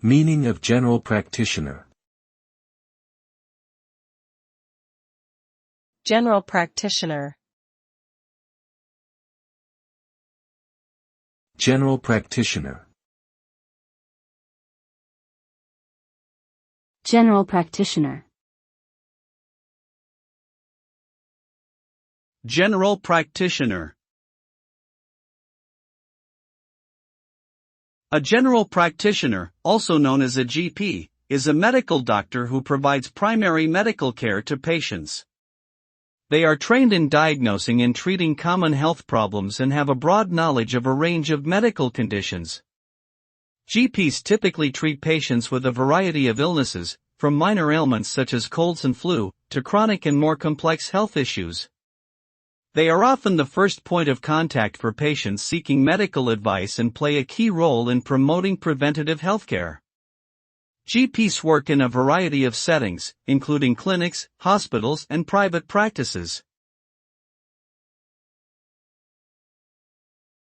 Meaning of general practitioner. General practitioner. General practitioner. General practitioner. General practitioner. A general practitioner, also known as a GP, is a medical doctor who provides primary medical care to patients. They are trained in diagnosing and treating common health problems and have a broad knowledge of a range of medical conditions. GPs typically treat patients with a variety of illnesses, from minor ailments such as colds and flu, to chronic and more complex health issues. They are often the first point of contact for patients seeking medical advice and play a key role in promoting preventative healthcare. GPs work in a variety of settings, including clinics, hospitals, and private practices.